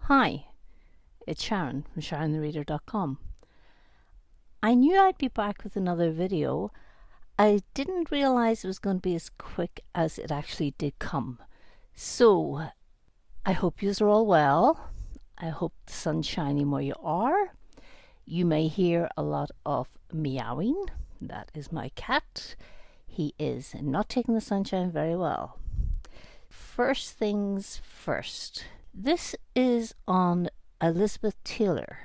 Hi, it's Sharon from SharonTheReader.com. I knew I'd be back with another video. I didn't realise it was going to be as quick as it actually did come. So, I hope yous are all well. I hope the sun's shining where you are. You may hear a lot of meowing. That is my cat. He is not taking the sunshine very well. First things first. This is on Elizabeth Taylor,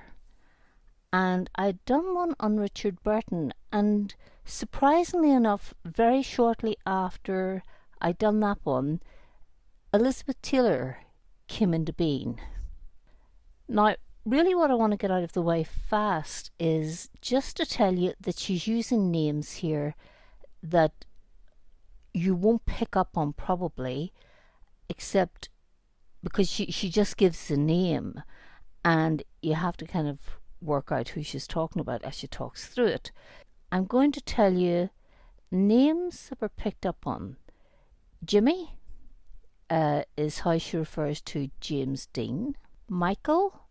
and I'd done one on Richard Burton, and surprisingly enough, very shortly after I'd done that one, Elizabeth Taylor came into being. Now, really what I want to get out of the way fast is just to tell you that she's using names here that you won't pick up on probably, except because she just gives the name and you have to kind of work out who she's talking about as she talks through it. I'm going to tell you names that were picked up on. Jimmy is how she refers to James Dean. Michael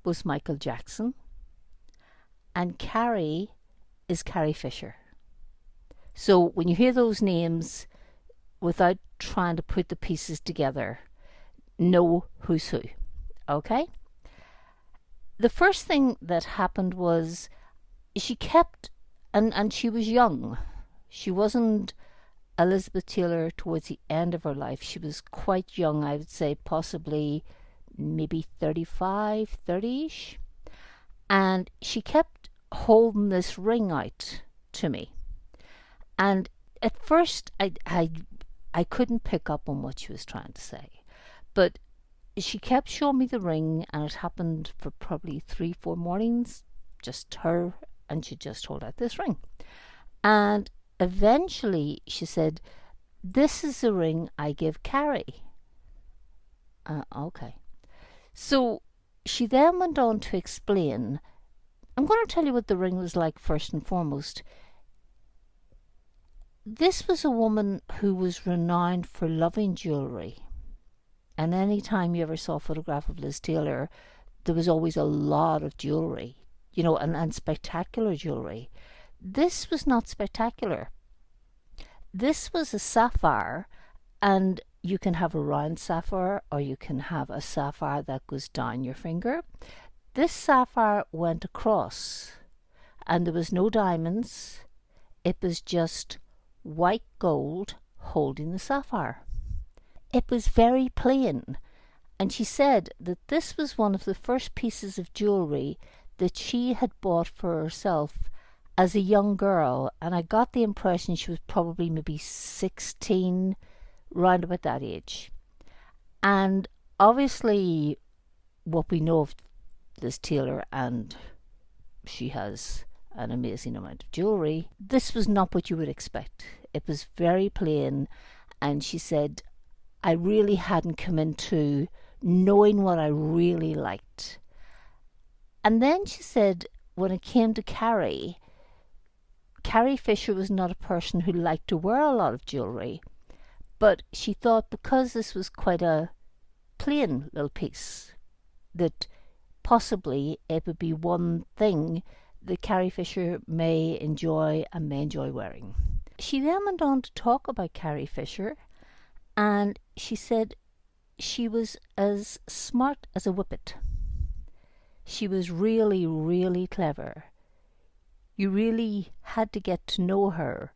was Michael Jackson. And Carrie is Carrie Fisher. So when you hear those names, without trying to put the pieces together, know who's who. Okay? The first thing that happened was she kept, and she was young. She wasn't Elizabeth Taylor towards the end of her life. She was quite young, I would say possibly maybe 35, 30-ish. And she kept holding this ring out to me. And at first I couldn't pick up on what she was trying to say. But she kept showing me the ring, and it happened for probably 3-4 mornings, just her, and she just hold out this ring. And eventually she said, "This is the ring I give Carrie." Okay. So she then went on to explain, I'm going to tell you what the ring was like first and foremost. This was a woman who was renowned for loving jewellery. And any time you ever saw a photograph of Liz Taylor, there was always a lot of jewellery, and spectacular jewellery. This was not spectacular. This was a sapphire, and you can have a round sapphire or you can have a sapphire that goes down your finger. This sapphire went across, and there was no diamonds. It was just white gold holding the sapphire. It was very plain, and she said that this was one of the first pieces of jewellery that she had bought for herself as a young girl, and I got the impression she was probably maybe 16, round about that age. And obviously what we know of Liz Taylor, and she has an amazing amount of jewellery, this was not what you would expect. It was very plain, and she said, I really hadn't come into knowing what I really liked. And then she said when it came to Carrie Fisher was not a person who liked to wear a lot of jewellery, but she thought because this was quite a plain little piece, that possibly it would be one thing that Carrie Fisher may enjoy wearing. She then went on to talk about Carrie Fisher, and she said she was as smart as a whippet. She was really, really clever. You really had to get to know her,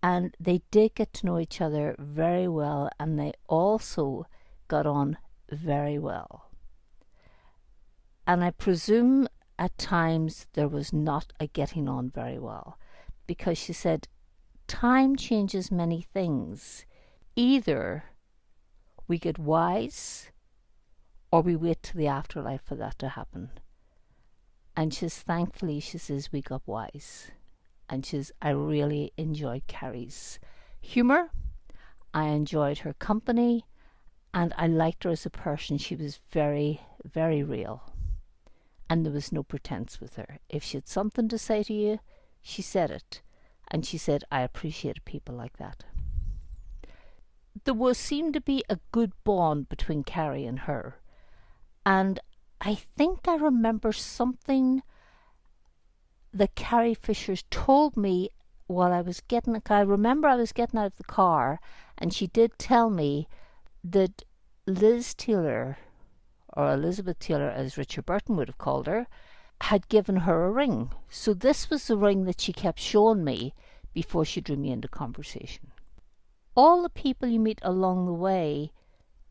and they did get to know each other very well, and they also got on very well. And I presume at times there was not a getting on very well, because she said time changes many things. Either we get wise or we wait till the afterlife for that to happen. And thankfully she says we got wise. And I really enjoyed Carrie's humour. I enjoyed her company, and I liked her as a person. She was very, very real. And there was no pretense with her. If she had something to say to you, she said it. And she said, I appreciate people like that. There seemed to be a good bond between Carrie and her. And I think I remember something that Carrie Fisher's told me while I remember I was getting out of the car, and she did tell me that Liz Taylor, or Elizabeth Taylor as Richard Burton would have called her, had given her a ring. So this was the ring that she kept showing me before she drew me into conversation. All the people you meet along the way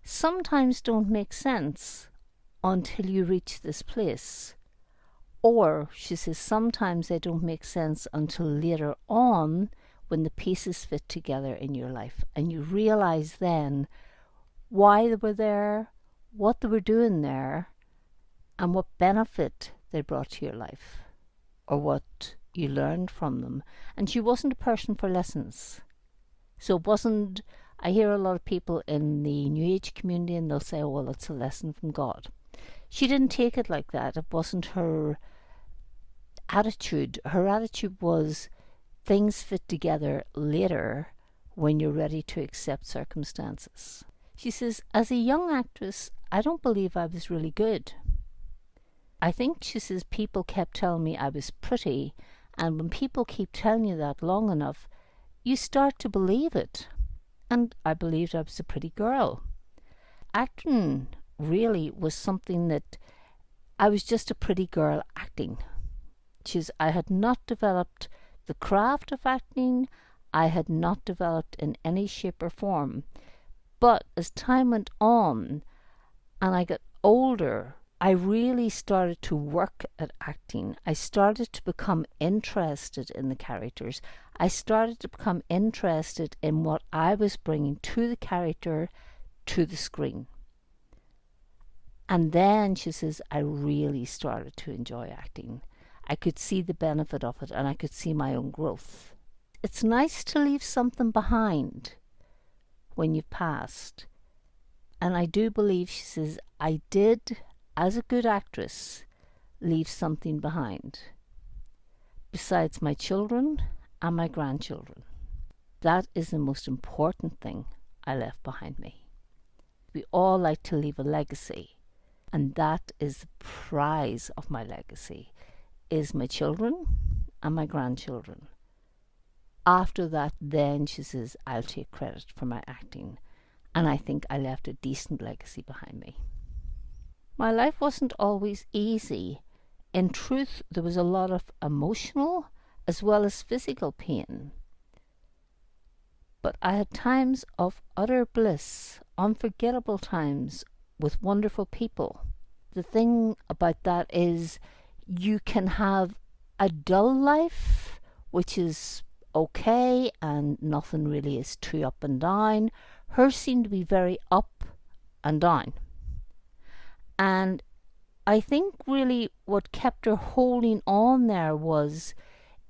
sometimes don't make sense until you reach this place. Or, she says, sometimes they don't make sense until later on when the pieces fit together in your life and you realize then why they were there, what they were doing there, and what benefit they brought to your life or what you learned from them. And she wasn't a person for lessons. So it wasn't, I hear a lot of people in the New Age community and they'll say, oh, well, it's a lesson from God. She didn't take it like that. It wasn't her attitude. Her attitude was things fit together later when you're ready to accept circumstances. She says, as a young actress, I don't believe I was really good. I think, she says, people kept telling me I was pretty, and when people keep telling you that long enough, you start to believe it. And I believed I was a pretty girl. Acting really was something that I was just a pretty girl acting. I had not developed the craft of acting. I had not developed in any shape or form. But as time went on and I got older, I really started to work at acting. I started to become interested in the characters. I started to become interested in what I was bringing to the character, to the screen. And then, she says, I really started to enjoy acting. I could see the benefit of it and I could see my own growth. It's nice to leave something behind when you've passed. And I do believe, she says, I did, as a good actress, leave something behind. Besides my children and my grandchildren. That is the most important thing I left behind me. We all like to leave a legacy. And that is the prize of my legacy, is my children and my grandchildren. After that, then, she says, I'll take credit for my acting. And I think I left a decent legacy behind me. My life wasn't always easy. In truth, there was a lot of emotional as well as physical pain. But I had times of utter bliss, unforgettable times with wonderful people. The thing about that is you can have a dull life, which is okay, and nothing really is too up and down. Hers seemed to be very up and down. And I think really what kept her holding on there was,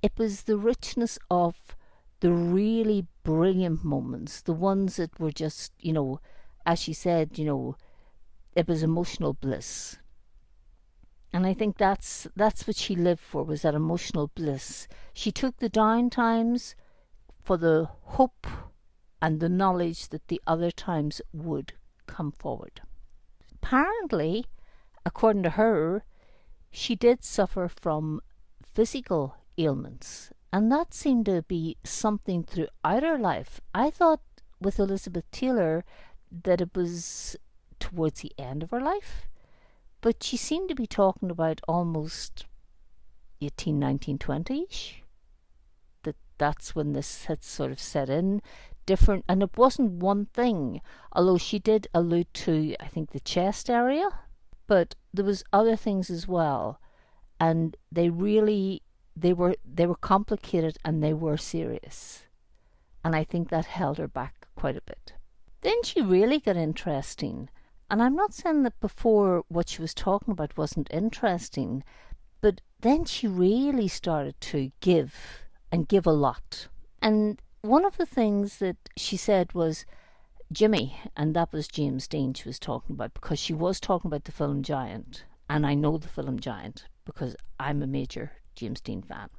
it was the richness of the really brilliant moments, the ones that were just, as she said, it was emotional bliss. And I think that's what she lived for, was that emotional bliss. She took the down times for the hope and the knowledge that the other times would come forward. Apparently, according to her, she did suffer from physical ailments, and that seemed to be something throughout her life. I thought with Elizabeth Taylor that it was towards the end of her life, but she seemed to be talking about almost 18, 19, 20ish. That's when this had sort of set in. Different, and it wasn't one thing, although she did allude to, I think, the chest area, but there was other things as well, and they were complicated and they were serious, and I think that held her back quite a bit. Then she really got interesting, and I'm not saying that before what she was talking about wasn't interesting, but then she really started to give, and give a lot. And one of the things that she said was Jimmy, and that was James Dean she was talking about, because she was talking about the film Giant, and I know the film Giant because I'm a major James Dean fan.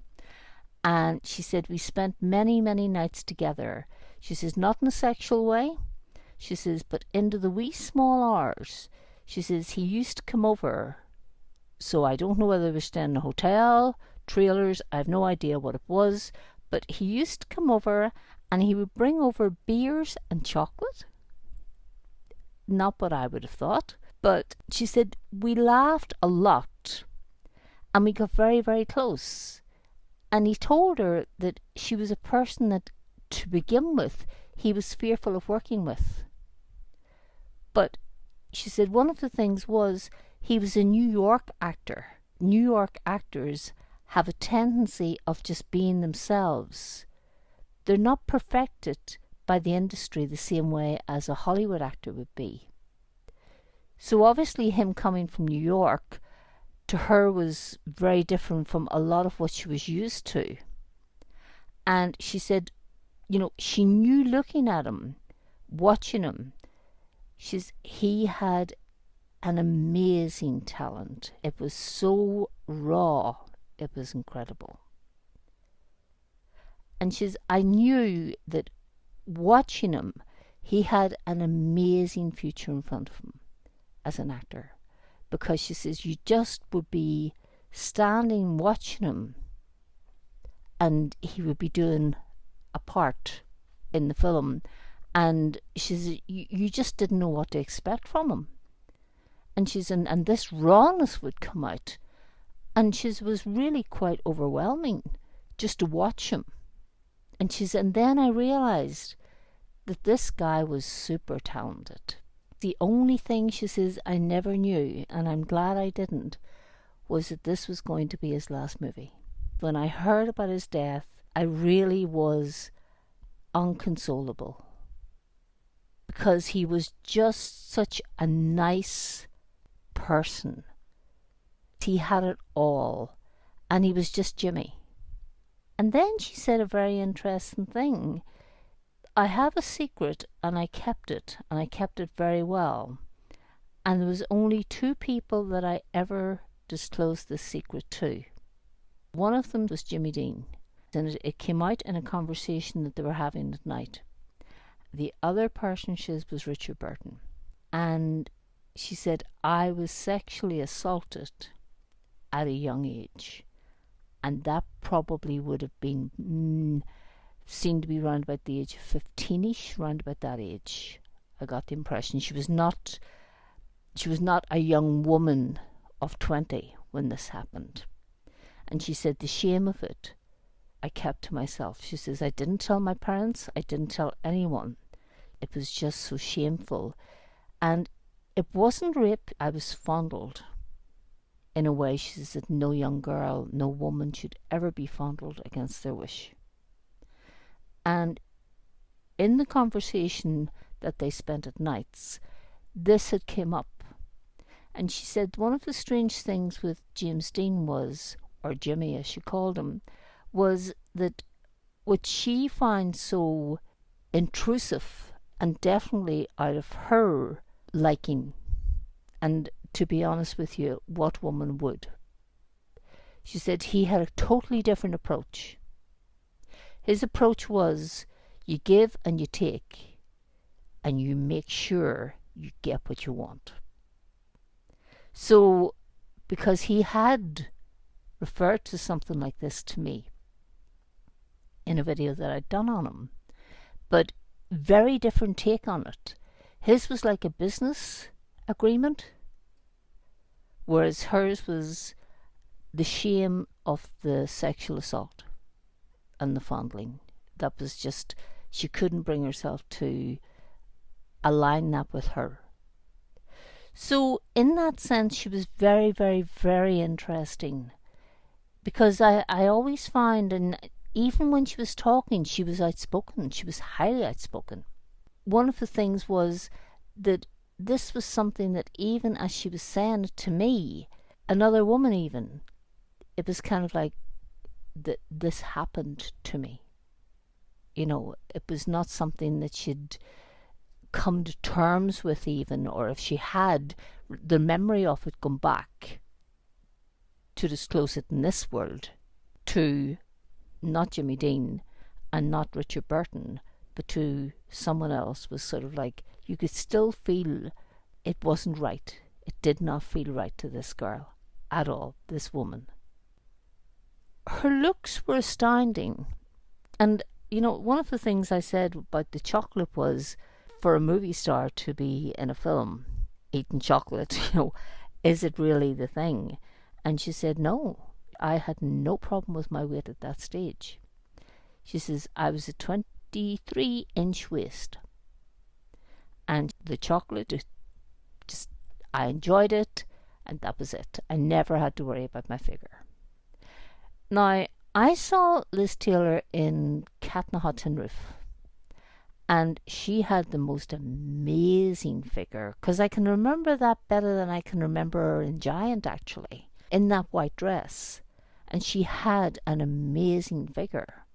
And she said we spent many, many nights together. She says, not in a sexual way. She says, but into the wee small hours. She says he used to come over, so I don't know whether he was staying in a hotel, trailers, I have no idea what it was, but he used to come over and he would bring over beers and chocolate. Not what I would have thought, but she said we laughed a lot and we got very, very close. And he told her that she was a person that, to begin with, he was fearful of working with. But she said one of the things was he was a New York actor. New York actors have a tendency of just being themselves. They're not perfected by the industry the same way as a Hollywood actor would be. So obviously him coming from New York to her was very different from a lot of what she was used to. And she said, you know, she knew looking at him, watching him, he had an amazing talent. It was so raw, it was incredible. And I knew that watching him, he had an amazing future in front of him as an actor. Because she says you just would be standing watching him and he would be doing a part in the film, and she says you just didn't know what to expect from him. And and this rawness would come out, and she was really quite overwhelming just to watch him. And and then I realized that this guy was super talented. The only thing, she says, I never knew, and I'm glad I didn't, was that this was going to be his last movie. When I heard about his death, I really was inconsolable. Because he was just such a nice person. He had it all, and he was just Jimmy. And then she said a very interesting thing. I have a secret, and I kept it very well. And there was only 2 people that I ever disclosed this secret to. One of them was Jimmy Dean, and it came out in a conversation that they were having at night. The other person she says was Richard Burton. And she said, I was sexually assaulted at a young age. And that probably would have been seemed to be around about the age of 15ish, round about that age. I got the impression she was not a young woman of 20 when this happened. And she said the shame of it I kept to myself. She says I didn't tell my parents, I didn't tell anyone. It was just so shameful. And it wasn't rape, I was fondled. In a way, she says, that no young girl, no woman should ever be fondled against their wish. And in the conversation that they spent at nights, this had come up. And she said one of the strange things with James Dean was, or Jimmy as she called him, was that what she found so intrusive and definitely out of her liking, and to be honest with you, what woman would? She said he had a totally different approach. His approach was, you give and you take, and you make sure you get what you want. So, because he had referred to something like this to me in a video that I'd done on him, but very different take on it. His was like a business agreement, whereas hers was the shame of the sexual assault and the fondling. That was just, she couldn't bring herself to align that with her. So in that sense, she was very, very, very interesting, because I always find, and even when she was talking, she was outspoken. She was highly outspoken. One of the things was that this was something that even as she was saying it to me, another woman even, it was kind of like that this happened to me. You know, it was not something that she'd come to terms with even, or if she had, the memory of it gone back to disclose it in this world to not Jimmy Dean and not Richard Burton, but to someone else, was sort of like, you could still feel it wasn't right. It did not feel right to this girl at all, this woman. Her looks were astounding. And, one of the things I said about the chocolate was, for a movie star to be in a film eating chocolate, is it really the thing? And she said, no, I had no problem with my weight at that stage. She says, I was a 23-inch waist. And the chocolate, I enjoyed it, and that was it. I never had to worry about my figure. Now, I saw Liz Taylor in Cat in a Hot Tin Roof, and she had the most amazing figure, because I can remember that better than I can remember her in Giant, actually, in that white dress. And she had an amazing figure.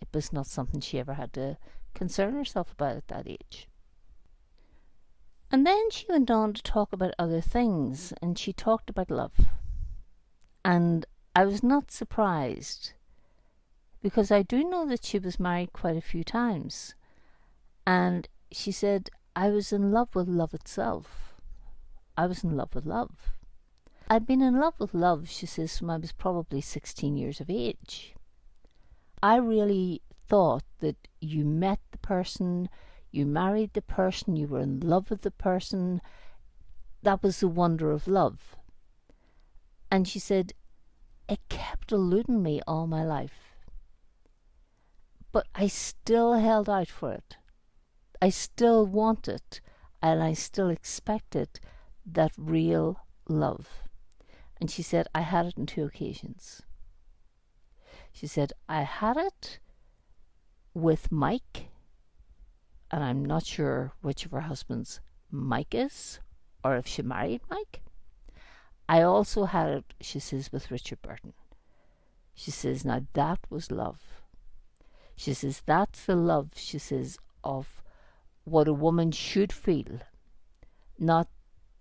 It was not something she ever had to concern herself about at that age. And then she went on to talk about other things, and she talked about love. And I was not surprised, because I do know that she was married quite a few times. And she said, I was in love with love itself. I was in love with love. I'd been in love with love, she says, when I was probably 16 years of age. I really thought that you met the person, you married the person, you were in love with the person. That was the wonder of love. And she said, it kept eluding me all my life. But I still held out for it. I still wanted, and I still expected that real love. And she said, I had it on 2 occasions. She said, I had it with Mike, and I'm not sure which of her husbands Mike is, or if she married Mike. I also had it, she says, with Richard Burton. She says, now that was love. She says, that's the love, she says, of what a woman should feel. Not,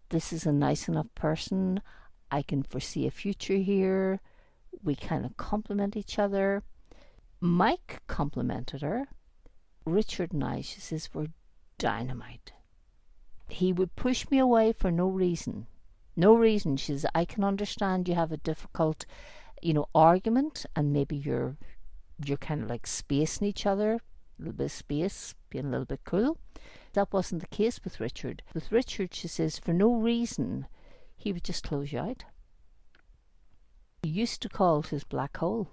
this is a nice enough person, I can foresee a future here, we kind of complement each other. Mike complimented her. Richard and I, she says, were dynamite. He would push me away for no reason. No reason. She says, I can understand you have a difficult, argument, and maybe you're kind of like spacing each other, a little bit of space, being a little bit cool. That wasn't the case with Richard. With Richard, she says, for no reason, he would just close you out. He used to call it his black hole.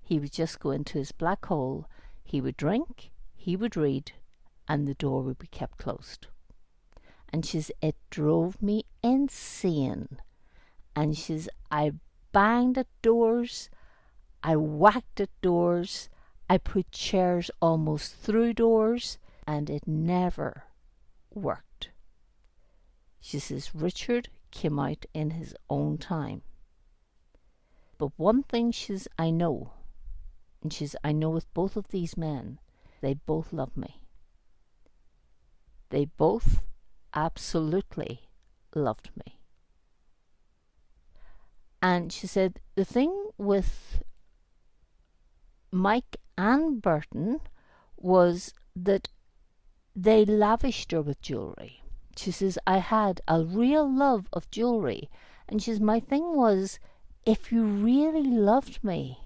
He would just go into his black hole, he would drink, he would read, and the door would be kept closed. And she says, it drove me insane. And she says, I banged at doors, I whacked at doors, I put chairs almost through doors, and it never worked. She says, Richard came out in his own time. But one thing I know, and I know with both of these men, they both love me. They both absolutely loved me. And she said, the thing with Mike and Burton was that they lavished her with jewellery. She says, I had a real love of jewellery. And she says, my thing was, if you really loved me,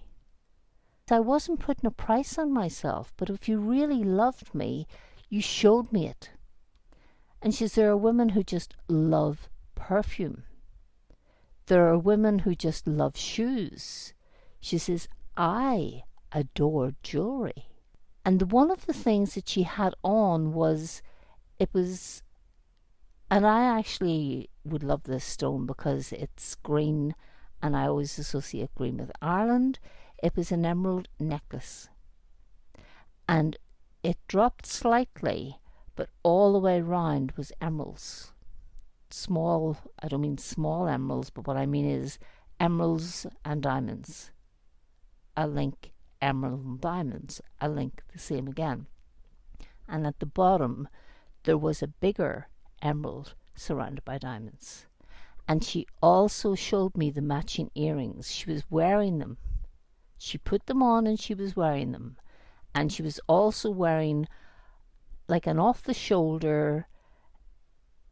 I wasn't putting a price on myself, but if you really loved me, you showed me it. And she says, there are women who just love perfume. There are women who just love shoes. She says, I adore jewellery. And one of the things that she had on was, and I actually would love this stone because it's green, and I always associate green with Ireland. It was an emerald necklace. And it dropped slightly, but all the way round was emeralds. Small, I don't mean small emeralds, but what I mean is emeralds and diamonds. A link, emerald and diamonds, a link, the same again. And at the bottom, there was a bigger emerald surrounded by diamonds. And she also showed me the matching earrings. She was wearing them. She put them on and she was wearing them. And she was also wearing like an off-the-shoulder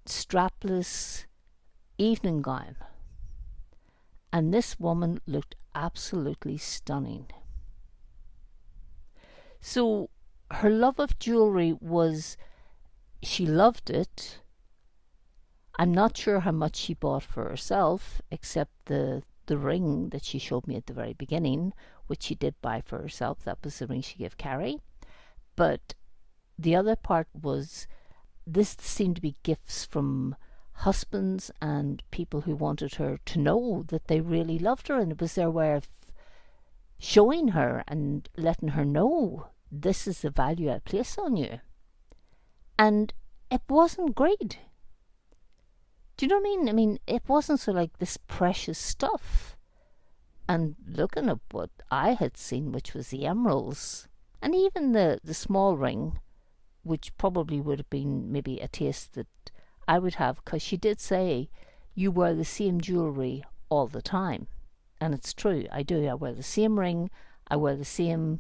strapless strapless evening gown. And this woman looked absolutely stunning. So her love of jewellery was, she loved it. I'm not sure how much she bought for herself, except the ring that she showed me at the very beginning, which she did buy for herself. That was the ring she gave Carrie. But the other part was, this seemed to be gifts from husbands and people who wanted her to know that they really loved her, and it was their way of showing her and letting her know, this is the value I place on you. And it wasn't great. Do you know what I mean? I mean, it wasn't so like this precious stuff. And looking at what I had seen, which was the emeralds, and even the small ring, which probably would have been maybe a taste that I would have, because she did say, you wear the same jewellery all the time. And it's true, I do. I wear the same ring, I wear the same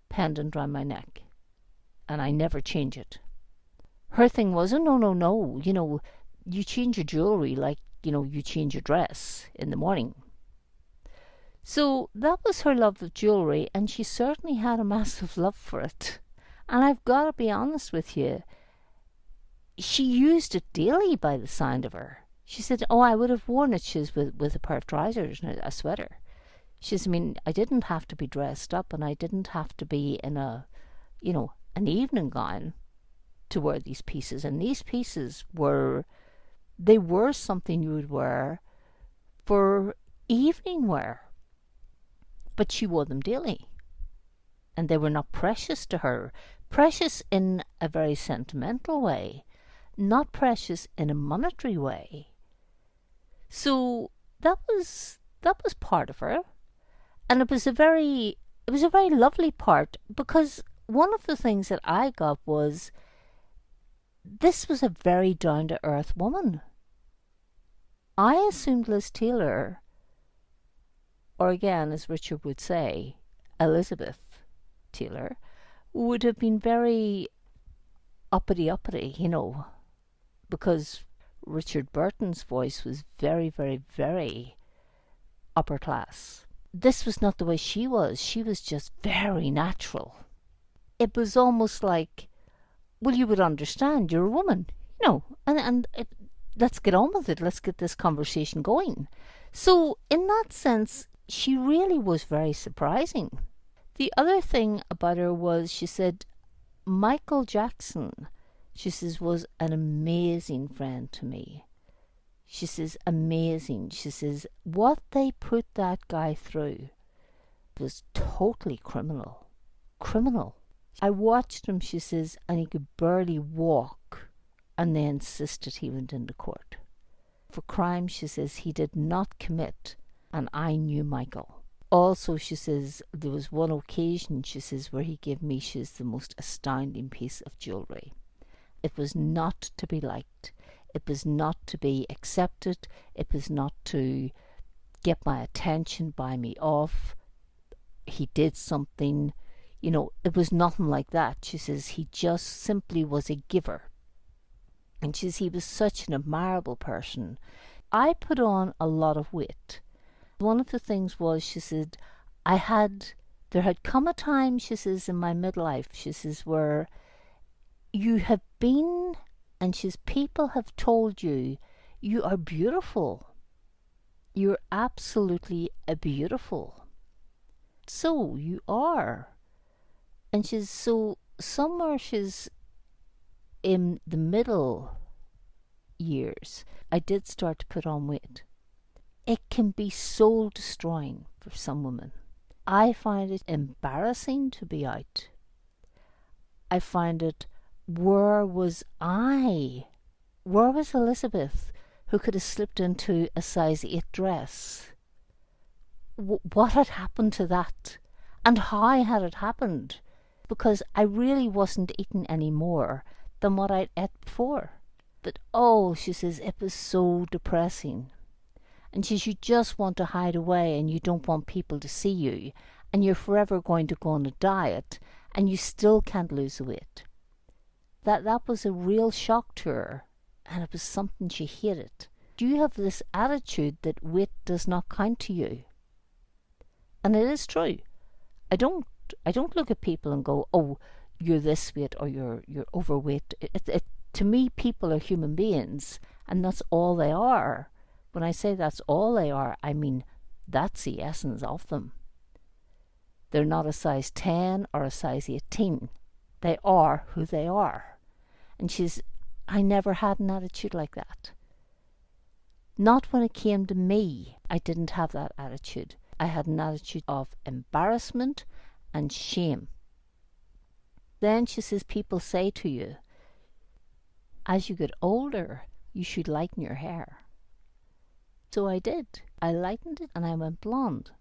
pendant round my neck, and I never change it. Her thing was, oh, no, you know, you change your jewellery like, you know, you change your dress in the morning. So that was her love of jewellery, and she certainly had a massive love for it. And I've got to be honest with you, she used it daily by the sound of her. She said, oh, I would have worn it, she says, with a pair of trousers and a sweater. She says, I mean, I didn't have to be dressed up, and I didn't have to be in a, you know, an evening gown to wear these pieces. And these pieces were, they were something you would wear for evening wear. But she wore them daily. And they were not precious to her. Precious in a very sentimental way, not precious in a monetary way. So that was part of her. And it was a very lovely part, because one of the things that I got was, this was a very down-to-earth woman. I assumed Liz Taylor, or again, as Richard would say, Elizabeth Taylor, would have been very uppity, you know, because Richard Burton's voice was very, very, very upper class. This was not the way she was. She was just very natural. It was almost like, well, you would understand, you're a woman, you know, and let's get on with it. Let's get this conversation going. So in that sense, she really was very surprising. The other thing about her was, she said, Michael Jackson, she says, was an amazing friend to me. She says, amazing. She says, what they put that guy through was totally criminal. Criminal. I watched him, she says, and he could barely walk, and they insisted he went into court. For crime, she says, he did not commit, and I knew Michael. Also, she says, there was one occasion, she says, where he gave me, she says, the most astounding piece of jewellery. It was not to be liked. It was not to be accepted. It was not to get my attention, buy me off. He did something, you know, it was nothing like that. She says, he just simply was a giver. And she says, he was such an admirable person. I put on a lot of weight. One of the things was, she said, there had come a time, she says, in my midlife, she says, where you have been, and she says, people have told you, you are beautiful. You're absolutely beautiful. So you are. And she's so somewhere, she's in the middle years, I did start to put on weight. It can be soul destroying for some women. I find it embarrassing to be out. I find it, where was I? Where was Elizabeth, who could have slipped into a size 8 dress? What had happened to that? And how had it happened? Because I really wasn't eating any more than what I'd ate before. But oh, she says, it was so depressing. And she says, you just want to hide away, and you don't want people to see you, and you're forever going to go on a diet, and you still can't lose the weight. That was a real shock to her. and it was something she hated. Do you have this attitude that weight does not count to you? And it is true. I don't look at people and go, oh, you're this weight or you're overweight. To me, people are human beings, and that's all they are. When I say that's all they are, I mean that's the essence of them. They're not a size 10 or a size 18. They are who they are. And I never had an attitude like that. Not when it came to me. I didn't have that attitude. I had an attitude of embarrassment and shame. Then she says, people say to you, as you get older, you should lighten your hair. So I did. I lightened it and I went blonde.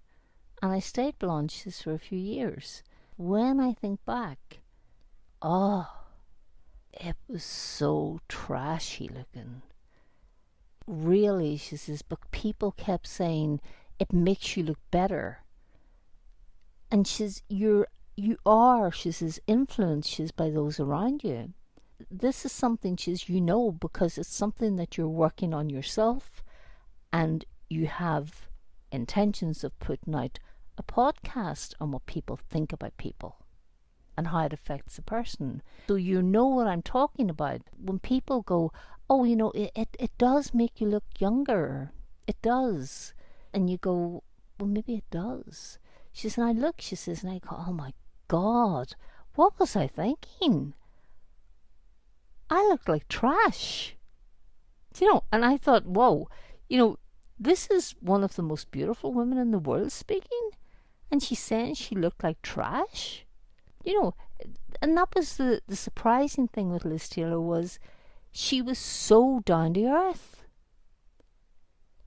And I stayed blonde, she says, for a few years. When I think back, it was so trashy looking. Really, she says, but people kept saying, it makes you look better. And she says, you are, she says, influenced by those around you. This is something, she says, because it's something that you're working on yourself, and you have intentions of putting out a podcast on what people think about people and how it affects a person. So you know what I'm talking about. When people go, oh, it does make you look younger. It does. And you go, well, maybe it does. She says, and I look, she says, and I go, oh my God, what was I thinking? I looked like trash. And I thought, whoa, this is one of the most beautiful women in the world speaking, and she's saying she looked like trash. And that was the surprising thing with Liz Taylor, was she was so down to earth.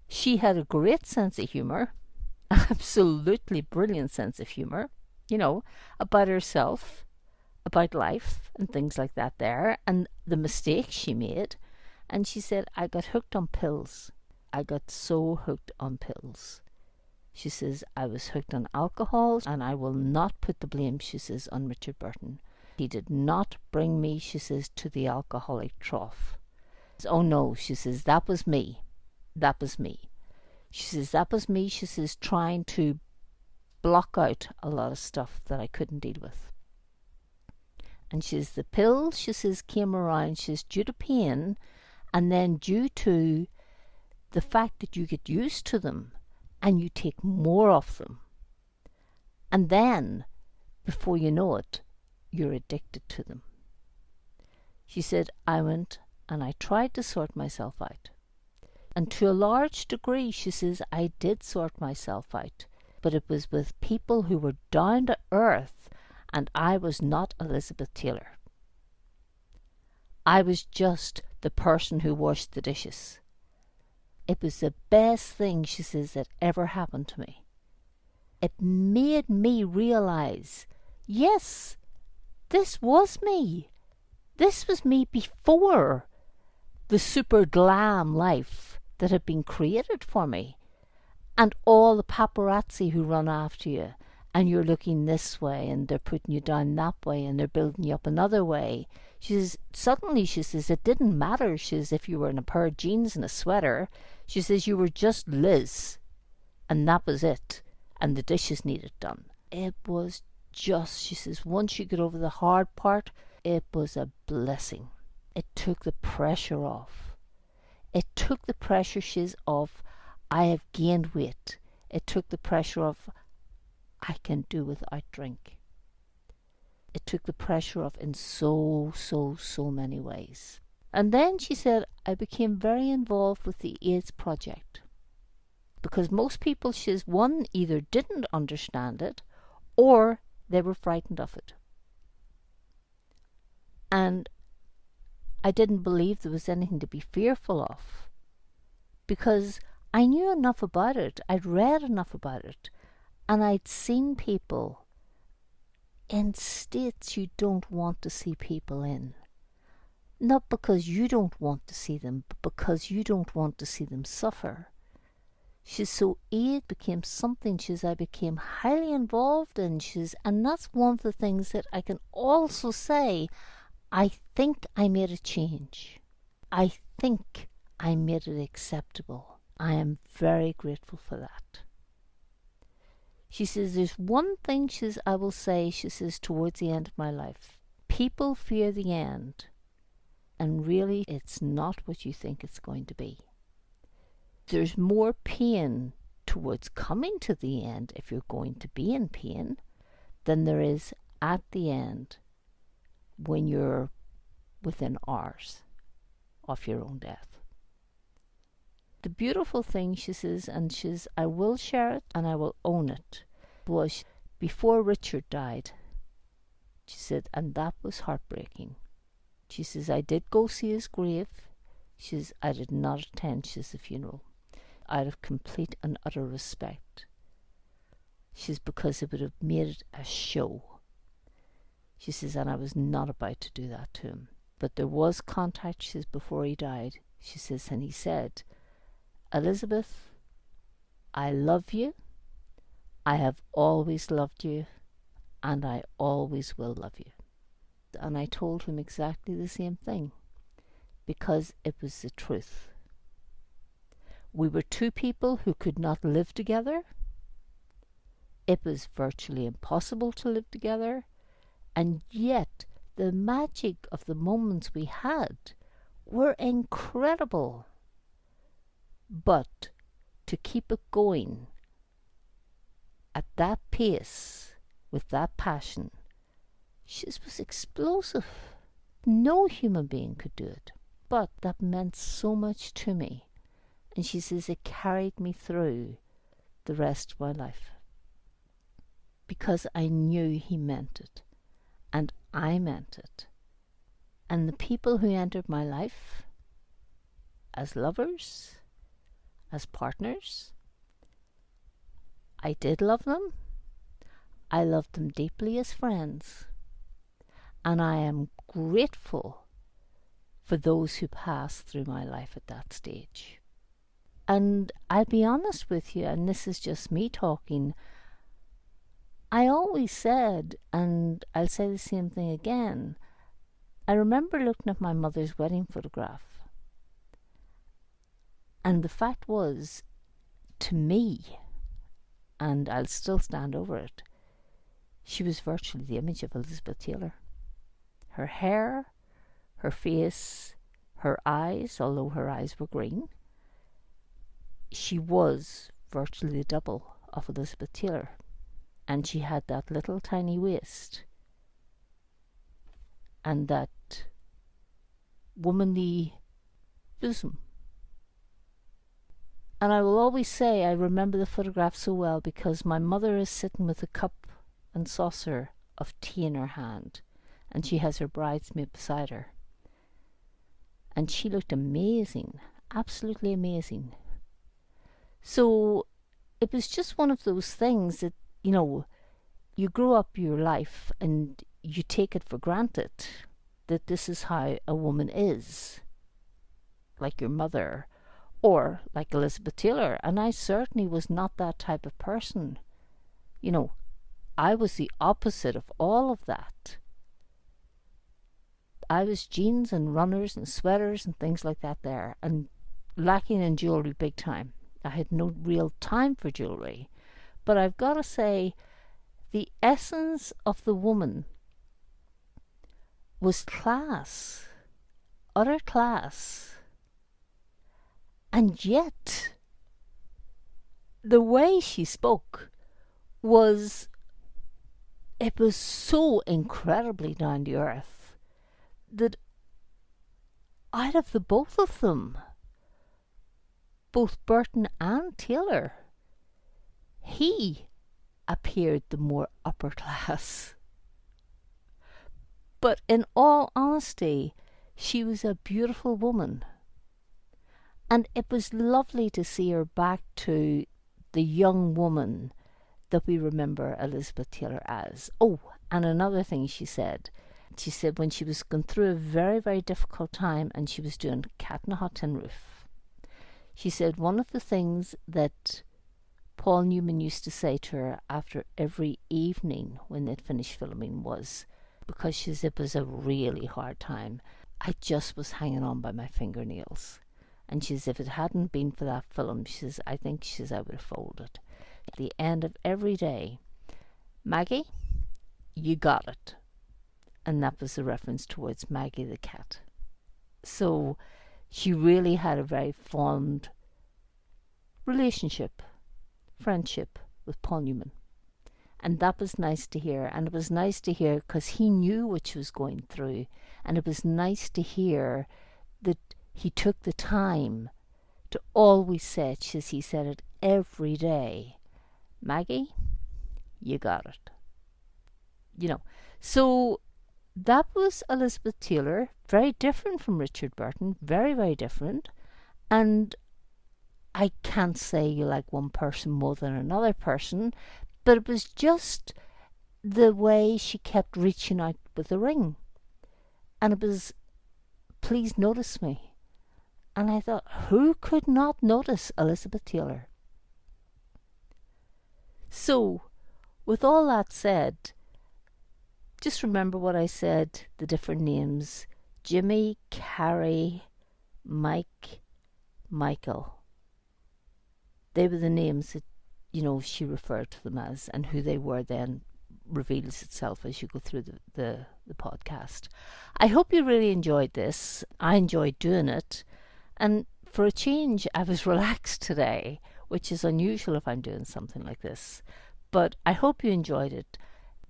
She had a great sense of humour, absolutely brilliant sense of humour, about herself, about life and things like that there, and the mistakes she made. And she said, I got hooked on pills. I got so hooked on pills. She says, I was hooked on alcohol, and I will not put the blame, she says, on Richard Burton. He did not bring me, she says, to the alcoholic trough. Oh no, she says, that was me. That was me. She says, that was me, she says, trying to block out a lot of stuff that I couldn't deal with. And she says, the pills, she says, came around, she says, due to pain, and then due to the fact that you get used to them, and you take more of them. And then, before you know it, you're addicted to them. She said, I went and I tried to sort myself out. And to a large degree, she says, I did sort myself out. But it was with people who were down to earth, and I was not Elizabeth Taylor. I was just the person who washed the dishes. It was the best thing, she says, that ever happened to me. It made me realize, yes, this was me. This was me before the super glam life that had been created for me. And all the paparazzi who run after you, and you're looking this way, and they're putting you down that way, and they're building you up another way. She says, suddenly, she says, it didn't matter, she says, if you were in a pair of jeans and a sweater. She says, you were just Liz, and that was it, and the dishes needed done. It was just, she says, once you get over the hard part, it was a blessing. It took the pressure off. It took the pressure, she says, of, I have gained weight. It took the pressure of, I can do without drink. It took the pressure off in so many ways. And then she said, I became very involved with the AIDS project. Because most people, she says, one, either didn't understand it, or they were frightened of it. And I didn't believe there was anything to be fearful of. Because I knew enough about it. I'd read enough about it. And I'd seen people in states you don't want to see people in. Not because you don't want to see them, but because you don't want to see them suffer. So AIDS became something, I became highly involved in, and that's one of the things that I can also say, I think I made a change. I think I made it acceptable. I am very grateful for that. She says, there's one thing, she says, I will say, she says, towards the end of my life. People fear the end, and really it's not what you think it's going to be. There's more pain towards coming to the end, if you're going to be in pain, than there is at the end when you're within hours of your own death. The beautiful thing, she says, and she says, I will share it and I will own it, was before Richard died. She said, and that was heartbreaking. She says, I did go see his grave. She says, I did not attend, she says, the funeral, out of complete and utter respect. She says, because it would have made it a show. She says, and I was not about to do that to him. But there was contact, she says, before he died. She says, and he said, Elizabeth, I love you. I have always loved you, and I always will love you. And I told him exactly the same thing, because it was the truth. We were two people who could not live together. It was virtually impossible to live together, and yet the magic of the moments we had were incredible. But to keep it going at that pace, with that passion, she was explosive. No human being could do it. But that meant so much to me. And she says it carried me through the rest of my life. Because I knew he meant it. And I meant it. And the people who entered my life, as lovers, as partners, I did love them. I loved them deeply as friends. And I am grateful for those who passed through my life at that stage. And I'll be honest with you, and this is just me talking, I always said, and I'll say the same thing again, I remember looking at my mother's wedding photograph, and the fact was, to me, and I'll still stand over it, she was virtually the image of Elizabeth Taylor. Her hair, her face, her eyes, although her eyes were green, she was virtually the double of Elizabeth Taylor. And she had that little tiny waist and that womanly bosom. And I will always say I remember the photograph so well because my mother is sitting with a cup and saucer of tea in her hand, and she has her bridesmaid beside her. And she looked amazing, absolutely amazing. So it was just one of those things that, you know, you grow up your life and you take it for granted that this is how a woman is, like your mother, or like Elizabeth Taylor. And I certainly was not that type of person. You know, I was the opposite of all of that. I was jeans and runners and sweaters and things like that there, and lacking in jewellery big time. I had no real time for jewellery. But I've got to say, the essence of the woman was class, utter class. And yet, the way she spoke was, it was so incredibly down to earth that out of the both of them, both Burton and Taylor, he appeared the more upper class. But in all honesty, she was a beautiful woman. And it was lovely to see her back to the young woman that we remember Elizabeth Taylor as. Oh, and another thing she said when she was going through a very, very difficult time and she was doing Cat in a Hot Tin Roof, she said one of the things that Paul Newman used to say to her after every evening when they'd finished filming was, because she said it was a really hard time, I just was hanging on by my fingernails. And she says, if it hadn't been for that film, she says, I think she says I would have folded. At the end of every day, Maggie, you got it. And that was a reference towards Maggie the cat. So she really had a very fond relationship, friendship with Paul Newman. And that was nice to hear. And it was nice to hear because he knew what she was going through. And it was nice to hear that he took the time to always say, as he said it every day, Maggie, you got it. You know, so that was Elizabeth Taylor, very different from Richard Burton, very, very different. And I can't say you like one person more than another person, but it was just the way she kept reaching out with the ring. And it was, please notice me. And I thought, who could not notice Elizabeth Taylor? So, with all that said, just remember what I said, the different names. Jimmy, Carrie, Mike, Michael. They were the names that, she referred to them as, and who they were then reveals itself as you go through the podcast. I hope you really enjoyed this. I enjoyed doing it. And for a change, I was relaxed today, which is unusual if I'm doing something like this. But I hope you enjoyed it.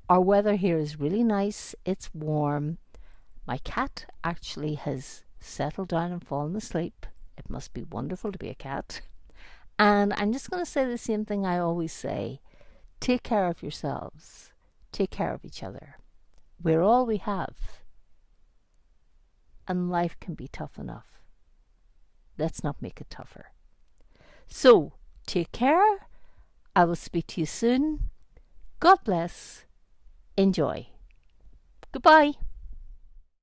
Our weather here is really nice. It's warm. My cat actually has settled down and fallen asleep. It must be wonderful to be a cat. And I'm just going to say the same thing I always say. Take care of yourselves. Take care of each other. We're all we have. And life can be tough enough. Let's not make it tougher. So, take care. I will speak to you soon. God bless. Enjoy. Goodbye.